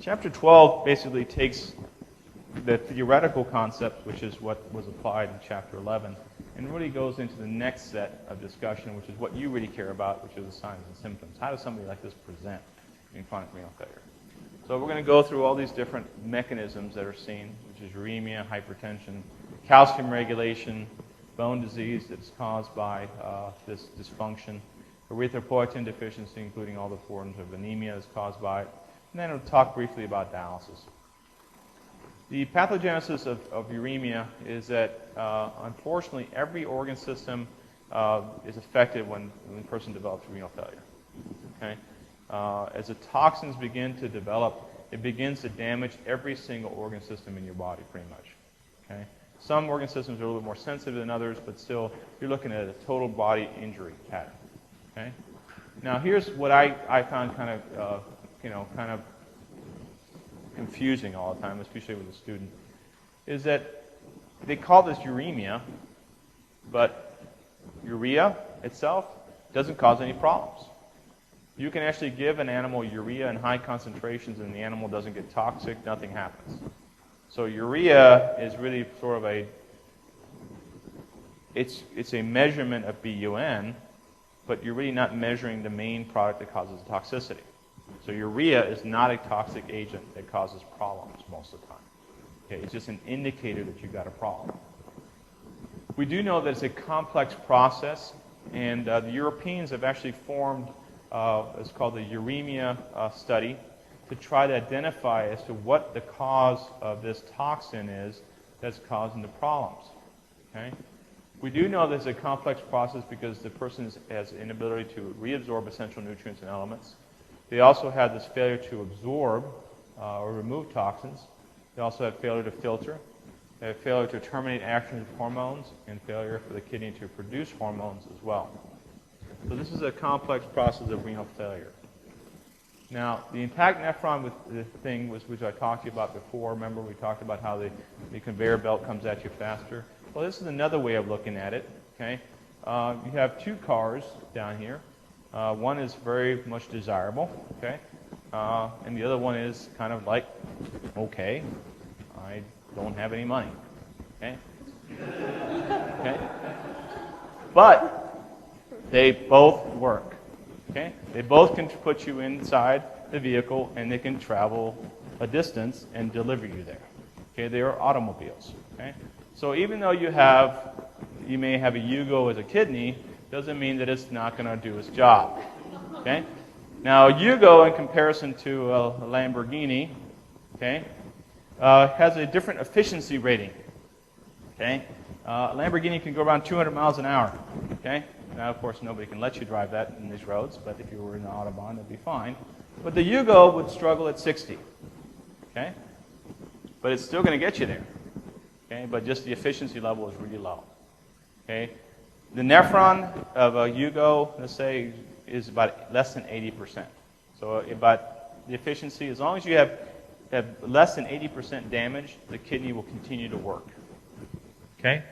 Chapter 12 basically takes the theoretical concept, which is what was applied in Chapter 11, and really goes into the next set of discussion, which is what you really care about, which are the signs and symptoms. How does somebody like this present in chronic renal failure? So we're going to go through all these different mechanisms that are seen, which is uremia, hypertension, calcium regulation, bone disease that's caused by this dysfunction, erythropoietin deficiency, including all the forms of anemia that's caused by it, and then we'll talk briefly about dialysis. The pathogenesis of uremia is that, unfortunately, every organ system is affected when a person develops renal failure. Okay? As the toxins begin to develop, it begins to damage every single organ system in your body, pretty much. Okay? Some organ systems are a little bit more sensitive than others, but still, you're looking at a total body injury pattern. Okay? Now, here's what I found kind of confusing all the time, especially with a student, is that they call this uremia, but urea itself doesn't cause any problems. You can actually give an animal urea in high concentrations and the animal doesn't get toxic, nothing happens. So urea is really sort of it's a measurement of BUN, but you're really not measuring the main product that causes the toxicity. So urea is not a toxic agent that causes problems most of the time. Okay, it's just an indicator that you've got a problem. We do know that it's a complex process, and the Europeans have actually formed it's called the uremia study to try to identify as to what the cause of this toxin is that's causing the problems. Okay? We do know that it's a complex process because the person has an inability to reabsorb essential nutrients and elements. They also have this failure to absorb or remove toxins. They also have failure to filter. They have failure to terminate action of hormones and failure for the kidney to produce hormones as well. So this is a complex process of renal failure. Now, the intact nephron with the thing which I talked to you about before. Remember we talked about how the conveyor belt comes at you faster? Well, this is another way of looking at it. Okay, you have two cars down here. One is very much desirable, okay, and the other one is kind of like, okay, I don't have any money, okay, okay, but they both work, okay. They both can put you inside the vehicle and they can travel a distance and deliver you there. Okay, they are automobiles. Okay, so even though you may have a Yugo as a kidney, doesn't mean that it's not going to do its job. Okay? Now, a Yugo, in comparison to a Lamborghini, okay, has a different efficiency rating. Okay? A Lamborghini can go around 200 miles an hour. Okay? Now, of course, nobody can let you drive that in these roads, but if you were in the Autobahn, that'd be fine. But the Yugo would struggle at 60. Okay? But it's still going to get you there. Okay? But just the efficiency level is really low. Okay? The nephron of a Yugo, let's say, is about less than 80%. So about the efficiency, as long as you have less than 80% damage, the kidney will continue to work. Okay?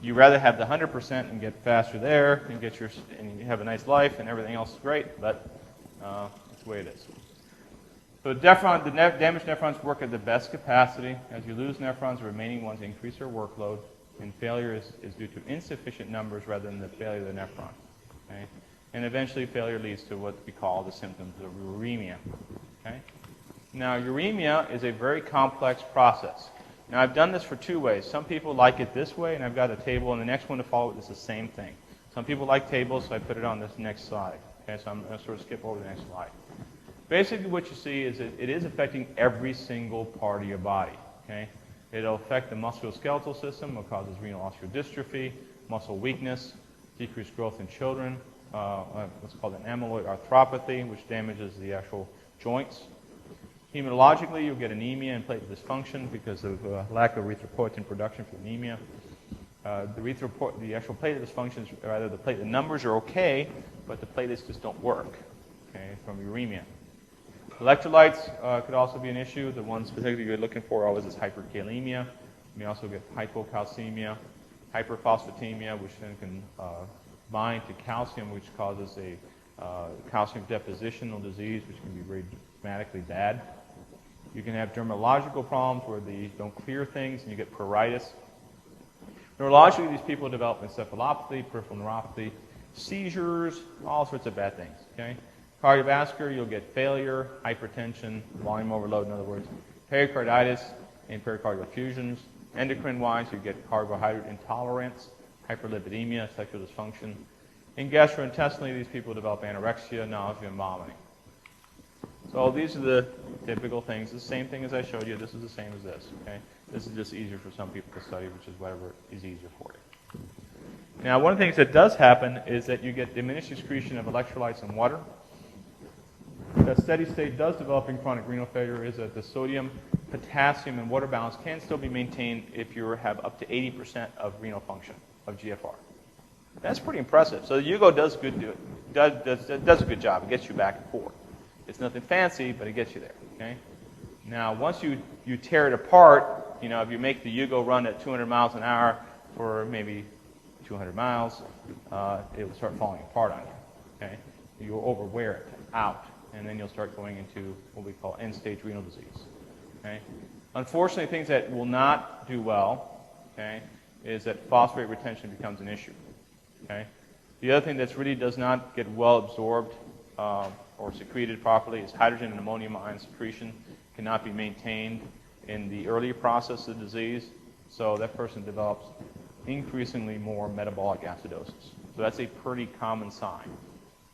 You'd rather have the 100% and get faster there and and you have a nice life and everything else is great, but that's the way it is. So the damaged nephrons work at the best capacity. As you lose nephrons, the remaining ones increase their workload. And failure is due to insufficient numbers rather than the failure of the nephron. Okay? And eventually failure leads to what we call the symptoms of uremia. Okay? Now, uremia is a very complex process. Now, I've done this for two ways. Some people like it this way, and I've got a table, and the next one to follow it is the same thing. Some people like tables, so I put it on this next slide. Okay, so I'm going to sort of skip over the next slide. Basically, what you see is that it is affecting every single part of your body. Okay? It'll affect the musculoskeletal system. It causes renal osteodystrophy, muscle weakness, decreased growth in children, what's called an amyloid arthropathy, which damages the actual joints. Hematologically, you'll get anemia and platelet dysfunction because of lack of erythropoietin production for anemia. The actual platelet dysfunctions, rather the platelet numbers are okay, but the platelets just don't work, okay, from uremia. Electrolytes could also be an issue. The one specifically you're looking for always is hyperkalemia. You may also get hypocalcemia, hyperphosphatemia, which then can bind to calcium, which causes a calcium depositional disease, which can be very dramatically bad. You can have dermatological problems where they don't clear things and you get pruritus. Neurologically, these people develop encephalopathy, peripheral neuropathy, seizures, all sorts of bad things. Okay? Cardiovascular, you'll get failure, hypertension, volume overload, in other words, pericarditis and pericardial effusions. Endocrine-wise, you get carbohydrate intolerance, hyperlipidemia, sexual dysfunction. And gastrointestinally, these people develop anorexia, nausea, and vomiting. So these are the typical things. The same thing as I showed you. This is the same as this. Okay? This is just easier for some people to study, which is whatever is easier for you. Now, one of the things that does happen is that you get diminished excretion of electrolytes and water. A steady state does develop in chronic renal failure is that the sodium, potassium, and water balance can still be maintained if you have up to 80% of renal function of GFR. That's pretty impressive. So the Hugo does a good job. It gets you back and forth. It's nothing fancy, but it gets you there. Okay. Now, once you tear it apart, you know, if you make the Hugo run at 200 miles an hour for maybe 200 miles, it will start falling apart on you. Okay. You'll overwear it out, and then you'll start going into what we call end-stage renal disease. Okay. Unfortunately, things that will not do well, okay, is that phosphate retention becomes an issue. Okay. The other thing that really does not get well absorbed or secreted properly is hydrogen and ammonium ion secretion cannot be maintained in the earlier process of the disease, so that person develops increasingly more metabolic acidosis. So that's a pretty common sign.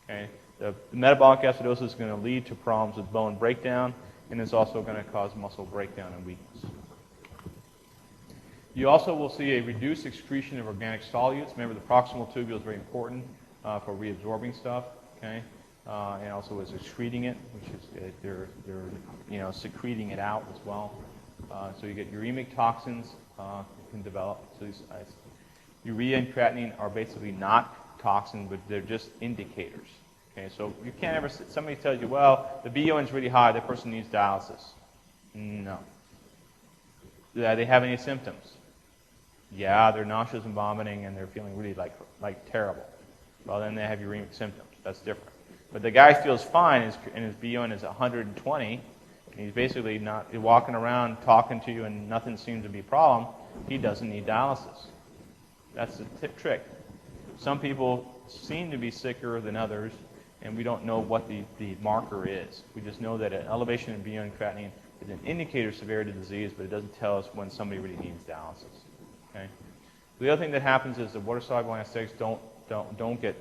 Okay? The metabolic acidosis is going to lead to problems with bone breakdown, and it's also going to cause muscle breakdown and weakness. You also will see a reduced excretion of organic solutes. Remember, the proximal tubule is very important for reabsorbing stuff. Okay? And also is excreting it, which is they're secreting it out as well. So you get uremic toxins can develop. So these, urea and creatinine are basically not toxins, but they're just indicators. Okay, so you can't ever. Somebody tells you, well, the BUN is really high. That person needs dialysis. No. Do they have any symptoms? Yeah, they're nauseous and vomiting, and they're feeling really like terrible. Well, then they have uremic symptoms. That's different. But the guy feels fine, and his BUN is 120, and he's basically not walking around talking to you, and nothing seems to be a problem. He doesn't need dialysis. That's the trick. Some people seem to be sicker than others, and we don't know what the marker is. We just know that an elevation in BUN and creatinine is an indicator of severity of disease, but it doesn't tell us when somebody really needs dialysis. Okay. The other thing that happens is the water-soluble anesthetics don't get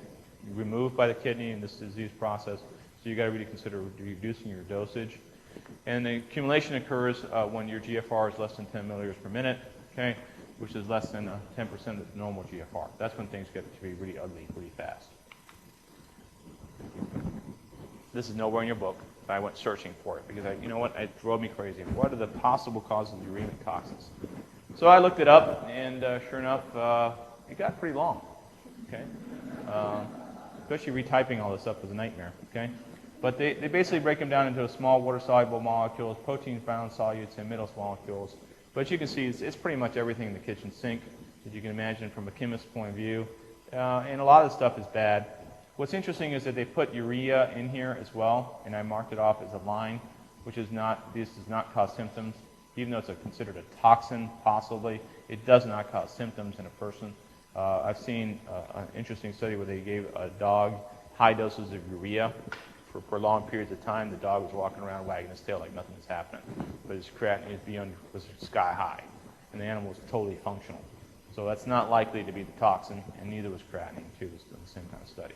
removed by the kidney in this disease process, so you got to really consider reducing your dosage. And the accumulation occurs when your GFR is less than 10 milliliters per minute, okay, which is less than 10% of the normal GFR. That's when things get to be really ugly really fast. This is nowhere in your book, but I went searching for it because you know what, it drove me crazy. What are the possible causes of uremic toxins? So I looked it up, and sure enough, it got pretty long. Okay. Especially retyping all this up was a nightmare, okay? But they basically break them down into small water-soluble molecules, protein-bound solutes, and middle molecules. But you can see it's pretty much everything in the kitchen sink, as you can imagine from a chemist's point of view. And a lot of the stuff is bad. What's interesting is that they put urea in here as well, and I marked it off as a line, which is not, this does not cause symptoms. Even though it's considered a toxin, possibly, it does not cause symptoms in a person. I've seen an interesting study where they gave a dog high doses of urea for prolonged periods of time. The dog was walking around wagging his tail like nothing was happening, but his creatinine, his BUN was sky high, and the animal was totally functional. So that's not likely to be the toxin, and neither was creatinine, too. It was the same kind of study.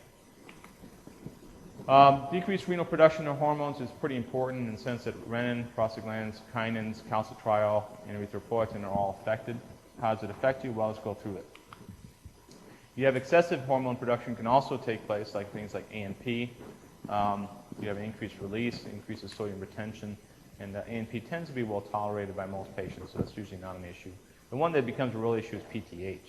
Decreased renal production of hormones is pretty important in the sense that renin, prostaglandins, kinins, calcitriol, and erythropoietin are all affected. How does it affect you? Well, let's go through it. You have excessive hormone production can also take place, like things like ANP. You have an increased release, increases sodium retention, and ANP tends to be well tolerated by most patients, so that's usually not an issue. The one that becomes a real issue is PTH.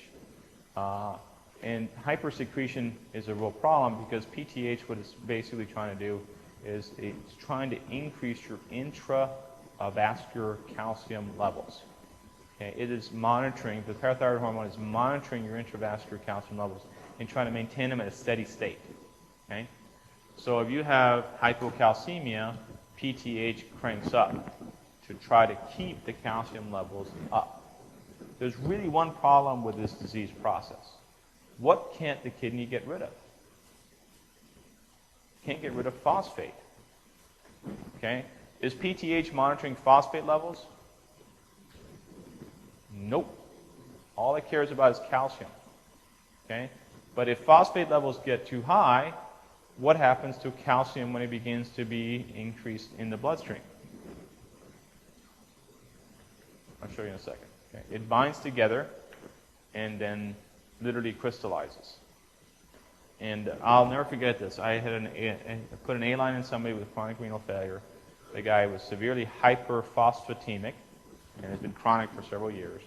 And hypersecretion is a real problem because PTH, what it's basically trying to do is it's trying to increase your intravascular calcium levels. Okay, it is monitoring, the parathyroid hormone is monitoring your intravascular calcium levels and trying to maintain them at a steady state. Okay? So if you have hypocalcemia, PTH cranks up to try to keep the calcium levels up. There's really one problem with this disease process. What can't the kidney get rid of? Can't get rid of phosphate. Okay? Is PTH monitoring phosphate levels? Nope. All it cares about is calcium. Okay? But if phosphate levels get too high, what happens to calcium when it begins to be increased in the bloodstream? I'll show you in a second. Okay? It binds together and then literally crystallizes. And I'll never forget this. I put an A-line in somebody with chronic renal failure. The guy was severely hyperphosphatemic and has been chronic for several years.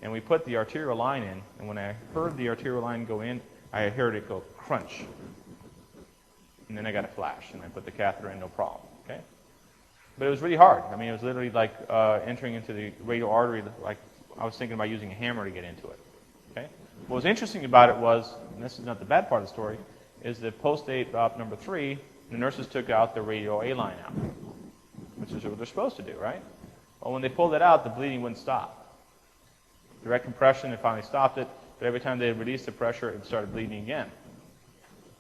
And we put the arterial line in, and when I heard the arterial line go in, I heard it go crunch. And then I got a flash, and I put the catheter in, no problem. Okay? But it was really hard. I mean, it was literally like entering into the radial artery, like I was thinking about using a hammer to get into it. Okay? What was interesting about it was, and this is not the bad part of the story, is that post-op number 3, the nurses took out the radial A-line out, which is what they're supposed to do, right? Well, when they pulled it out, the bleeding wouldn't stop. Direct compression, it finally stopped it, but every time they released the pressure, it started bleeding again.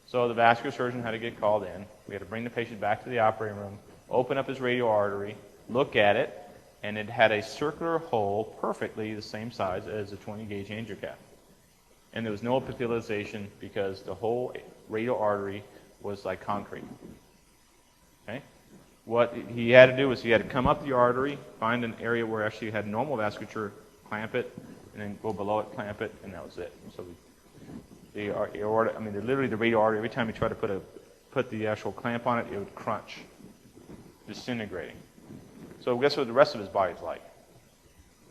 So the vascular surgeon had to get called in. We had to bring the patient back to the operating room, open up his radial artery, look at it, and it had a circular hole perfectly the same size as a 20-gauge angiocath. And there was no epithelialization because the whole radial artery was like concrete. Okay? What he had to do was he had to come up the artery, find an area where actually had normal vasculature, clamp it, and then go below it, clamp it, and that was it. So the aorta, I mean, literally the radial artery, every time you try to put the actual clamp on it, it would crunch, disintegrating. So guess what the rest of his body's like?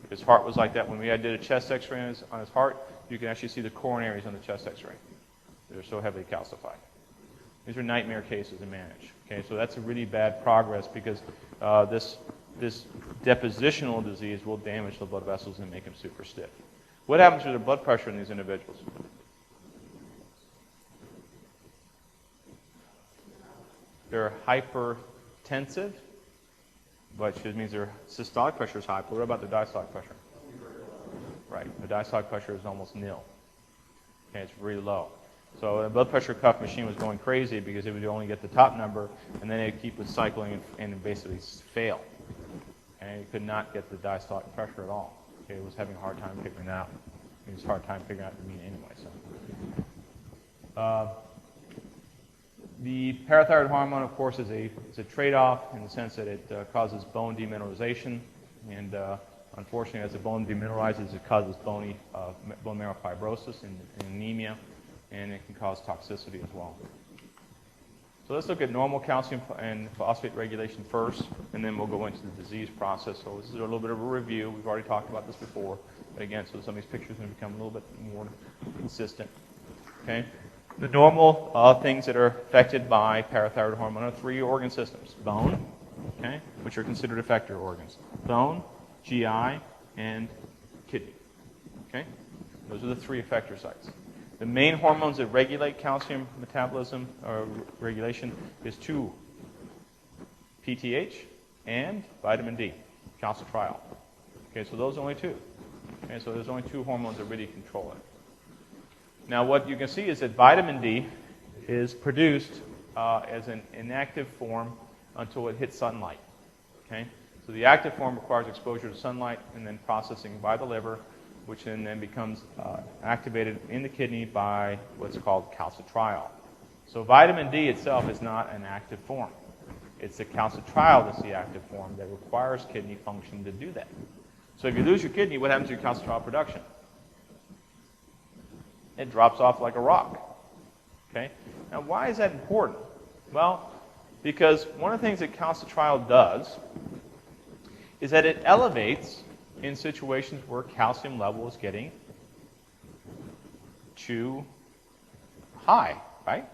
His heart was like that. When we did a chest X-ray on his heart, you can actually see the coronaries on the chest X-ray. They're so heavily calcified. These are nightmare cases to manage. Okay, so that's a really bad progress because this depositional disease will damage the blood vessels and make them super stiff. What happens to the blood pressure in these individuals? They're hypertensive, which means their systolic pressure is high. But what about the diastolic pressure? Right. The diastolic pressure is almost nil. Okay, it's really low. So the blood pressure cuff machine was going crazy because it would only get the top number, and then it would keep cycling and basically fail. And it could not get the diastolic pressure at all. Okay, it was having a hard time figuring it out. It was a hard time figuring out the mean anyway. So. The parathyroid hormone, of course, is a trade-off in the sense that it causes bone demineralization, and unfortunately, as the bone demineralizes, it causes bone marrow fibrosis and anemia, and it can cause toxicity as well. So let's look at normal calcium and phosphate regulation first, and then we'll go into the disease process. So this is a little bit of a review. We've already talked about this before, but again, so some of these pictures will become a little bit more consistent. Okay. The normal things that are affected by parathyroid hormone are 3 organ systems. Bone, okay, which are considered effector organs. Bone, GI, and kidney. Okay? Those are the 3 effector sites. The main hormones that regulate calcium metabolism or regulation is 2. PTH and vitamin D, calcitriol. Okay, so those are only 2. Okay, so there's only 2 hormones that really control it. Now, what you can see is that vitamin D is produced as an inactive form until it hits sunlight. Okay? So the active form requires exposure to sunlight and then processing by the liver, which then becomes activated in the kidney by what's called calcitriol. So vitamin D itself is not an active form. It's the calcitriol that's the active form that requires kidney function to do that. So if you lose your kidney, what happens to your calcitriol production? It drops off like a rock. Okay? Now, why is that important? Well, because one of the things that calcitriol does is that it elevates in situations where calcium level is getting too high, right?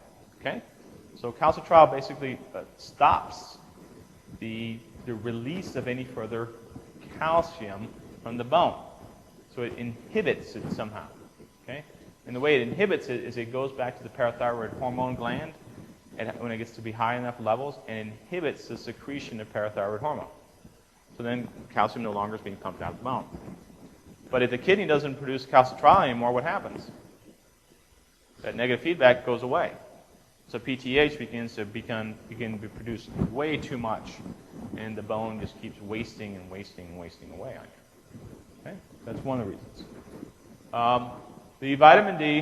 Okay? So calcitriol basically stops the release of any further calcium from the bone. So it inhibits it somehow. Okay? And the way it inhibits it is it goes back to the parathyroid hormone gland when it gets to be high enough levels and inhibits the secretion of parathyroid hormone. So then calcium no longer is being pumped out of the bone. But if the kidney doesn't produce calcitriol anymore, what happens? That negative feedback goes away. So PTH begins to produce way too much, and the bone just keeps wasting and wasting and wasting away on you. Okay? That's one of the reasons. The vitamin D,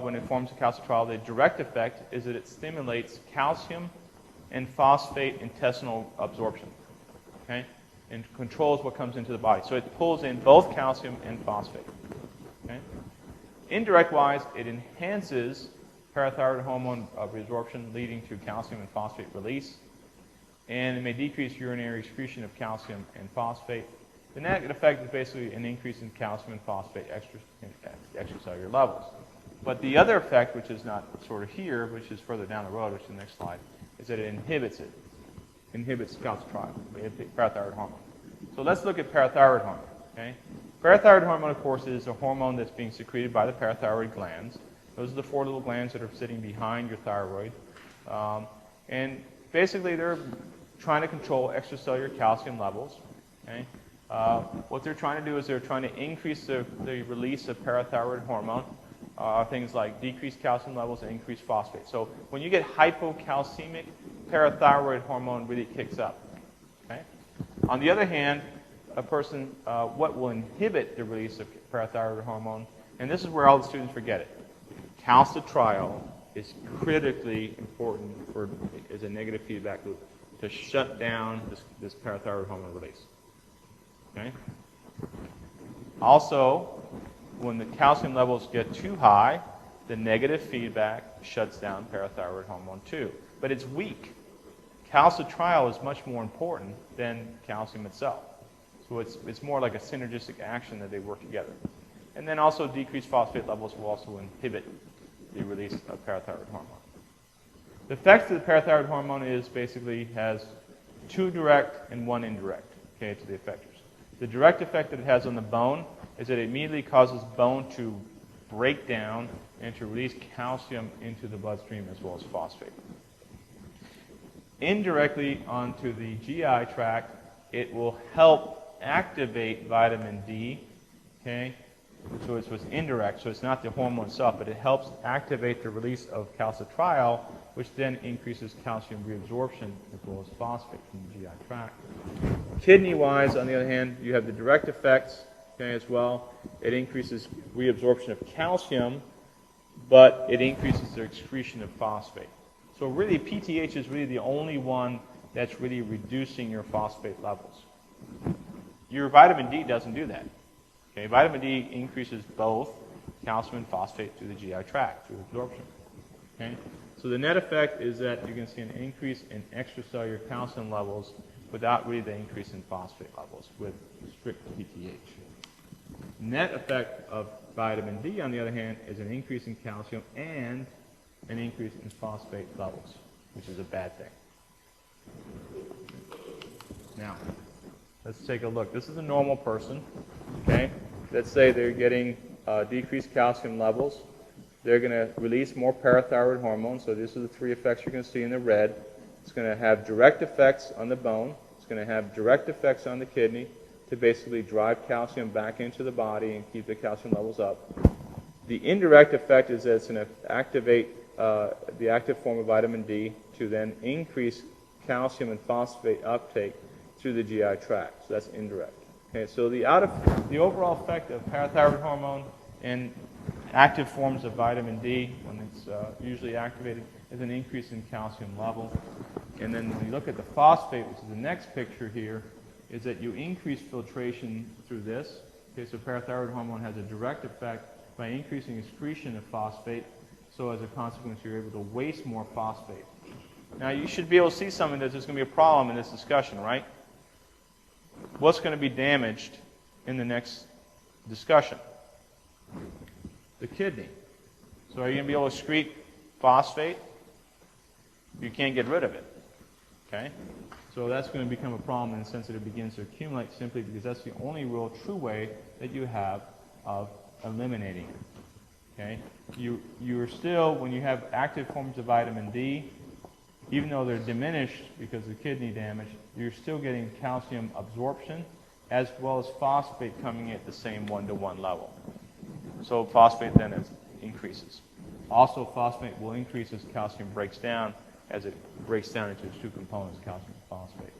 when it forms a calcitriol, the direct effect is that it stimulates calcium and phosphate intestinal absorption, okay, and controls what comes into the body. So it pulls in both calcium and phosphate. Okay? Indirect-wise, it enhances parathyroid hormone reabsorption, leading to calcium and phosphate release, and it may decrease urinary excretion of calcium and phosphate. The net effect is basically an increase in calcium and phosphate extracellular levels. But the other effect, which is not sort of here, which is further down the road, which is the next slide, is that it inhibits it. Inhibits calcitriol, parathyroid hormone. So let's look at parathyroid hormone. Okay? Parathyroid hormone, of course, is a hormone that's being secreted by the parathyroid glands. Those are the 4 little glands that are sitting behind your thyroid. And basically, they're trying to control extracellular calcium levels. Okay? What they're trying to do is they're trying to increase the release of parathyroid hormone, things like decreased calcium levels and increased phosphate. So when you get hypocalcemic, parathyroid hormone really kicks up. Okay? On the other hand, a person, what will inhibit the release of parathyroid hormone, and this is where all the students forget it, calcitriol is critically important as a negative feedback loop to shut down this parathyroid hormone release. Okay? Also, when the calcium levels get too high, the negative feedback shuts down parathyroid hormone too. But it's weak. Calcitriol is much more important than calcium itself. So it's more like a synergistic action that they work together. And then also decreased phosphate levels will also inhibit the release of parathyroid hormone. The effects of the parathyroid hormone is basically has 2 direct and 1 indirect, okay, to the effectors. The direct effect that it has on the bone is that it immediately causes bone to break down and to release calcium into the bloodstream as well as phosphate. Indirectly onto the GI tract, it will help activate vitamin D, okay? So it's indirect, so it's not the hormone itself, but it helps activate the release of calcitriol, which then increases calcium reabsorption as well as phosphate from the GI tract. Kidney-wise, on the other hand, you have the direct effects, okay, as well. It increases reabsorption of calcium, but it increases the excretion of phosphate. So really, PTH is really the only one that's really reducing your phosphate levels. Your vitamin D doesn't do that. Okay, vitamin D increases both calcium and phosphate through the GI tract, through absorption. Okay? So the net effect is that you're going to see an increase in extracellular calcium levels without really the increase in phosphate levels with strict PTH. Net effect of vitamin D, on the other hand, is an increase in calcium and an increase in phosphate levels, which is a bad thing. Now, let's take a look. This is a normal person, okay? Let's say they're getting decreased calcium levels. They're going to release more parathyroid hormone. So these are the 3 effects you're going to see in the red. It's going to have direct effects on the bone. It's going to have direct effects on the kidney to basically drive calcium back into the body and keep the calcium levels up. The indirect effect is that it's going to activate the active form of vitamin D to then increase calcium and phosphate uptake through the GI tract. So that's indirect. Okay, so the overall effect of parathyroid hormone and active forms of vitamin D, when it's usually activated, is an increase in calcium level. And then when you look at the phosphate, which is the next picture here, is that you increase filtration through this. Okay, so parathyroid hormone has a direct effect by increasing excretion of phosphate. So as a consequence, you're able to waste more phosphate. Now, you should be able to see something that there's going to be a problem in this discussion, right? What's going to be damaged in the next discussion? The kidney. So are you going to be able to excrete phosphate? You can't get rid of it. Okay? So that's going to become a problem in the sense that it begins to accumulate simply because that's the only real true way that you have of eliminating it. Okay? You're still, when you have active forms of vitamin D, even though they're diminished because of kidney damage, you're still getting calcium absorption as well as phosphate coming at the same 1-to-1 level. So phosphate then increases. Also, phosphate will increase as calcium breaks down, as it breaks down into its two components, calcium and phosphate.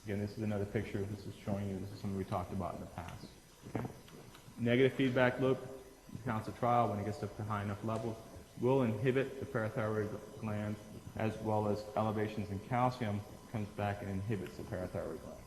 Again, this is another picture. This is showing you, this is something we talked about in the past. Okay? Negative feedback loop, counts a trial when it gets up to high enough levels, will inhibit the parathyroid gland, as well as elevations in calcium comes back and inhibits the parathyroid gland.